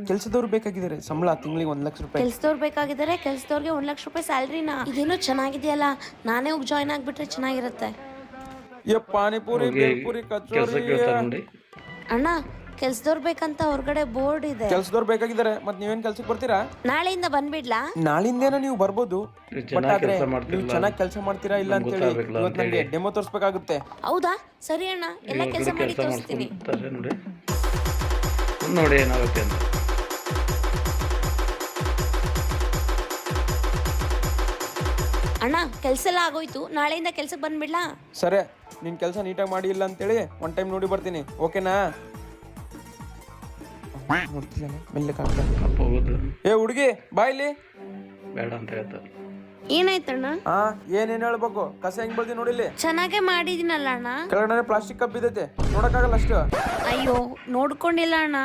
ಕೆಲ್ಸದವ್ರು ಬೇಕಾಗಿದ್ದಾರೆ, ಸಂಬಳ ತಿಂಗಳಿಗೆ 1,00,000 ರೂಪಾಯಿ. ಕೆಲ್ಸದವ್ರು ಬೇಕಾಗಿದ್ದಾರೆ, ಕೆಲ್ಸದವ್ರಿಗೆ 1,00,000 ರೂಪಾಯಿ ಸ್ಯಾಲ್ರಿನಾ? ಇದೇನೋ ಚೆನ್ನಾಗಿದೆಯಲ್ಲ, ನಾನೇ ಹೋಗಿ ಜಾಯ್ನ್ ಆಗ್ಬಿಟ್ರೆ ಚೆನ್ನಾಗಿರುತ್ತೆ. ಪಾನಿಪುರಿ, ಬೇಲ್ಪುರಿ, ಕಚೋರಿ. ಅಣ್ಣ ಕೆಲ್ಸದವ್ರು ಬೇಕಂತ ಹೊರಗಡೆ ಬೋರ್ಡ್ ಇದೆ. ಕೆಲ್ಸದವ್ರು ಬೇಕಾಗಿದ್ದಾರೆ, ಮತ್ತೆ ನೀವೇನ್ ಕೆಲ್ಸಕ್ಕೆ ಬರ್ತೀರಾ? ನಾಳೆಯಿಂದ ಬಂದ್ಬಿಡ್ಲಾ? ನಾಳಿಂದೇನೋ ನೀವು ಬರ್ಬೋದು, ಬಟ್ ಆದ್ರೆ ನೀವು ಚೆನ್ನಾಗಿ ಕೆಲಸ ಮಾಡ್ತೀರಾ ಇಲ್ಲ ಅಂತ ಹೇಳಿ ಇವತ್ತು ನನಗೆ ಡೆಮೋ ತೋರಿಸ್ಬೇಕಾಗುತ್ತೆ. ಹೌದಾ, ಸರಿ ಅಣ್ಣ, ಎಲ್ಲ ಕೆಲಸ ಮಾಡಿ ತೋರಿಸ್ತೀನಿ. ನೋಡಿ ಏನಾಗುತ್ತೆ ಅಂತ. ಅಣ್ಣ ಕೆಲ್ಸ ಎಲ್ಲ ಆಗೋಯ್ತು, ನಾಳೆಯಿಂದ ಕೆಲ್ಸಕ್ಕೆ ಬಂದ್ಬಿಡ್ಲಾ? ಸರಿ, ನಿನ್ ಕೆಲಸ ನೀಟಾಗಿ ಮಾಡಿ ಇಲ್ಲ ಅಂತೇಳಿ ಒನ್ ಟೈಮ್ ನೋಡಿ ಬರ್ತೀನಿ, ಓಕೆನಾ? ಏ ಹುಡುಗಿ ಬಾ ಇಲ್ಲಿ. ಬೇಡ ಅಂತ ಹೇಳ್ತಾರೆ. ಏನಾಯ್ತಣ್ಣ? ಏನೇನ್ ಹೇಳ್ಬೇಕು, ಕಸ ಹೆಂಗ್ ಬಳ್ದಿ ನೋಡಿಲ್ಲಿ. ಚೆನ್ನಾಗೇ ಮಾಡಿದಿನಲ್ಲ ಅಣ್ಣ. ಕೆಳಗಡೆ ಪ್ಲಾಸ್ಟಿಕ್ ಕಪ್ ಬಿದ್ದೈತೆ, ನೋಡಕ್ಕಾಗಲ್ಲ ಅಷ್ಟು. ಅಯ್ಯೋ ನೋಡ್ಕೊಂಡಿಲ್ಲ ಅಣ್ಣ.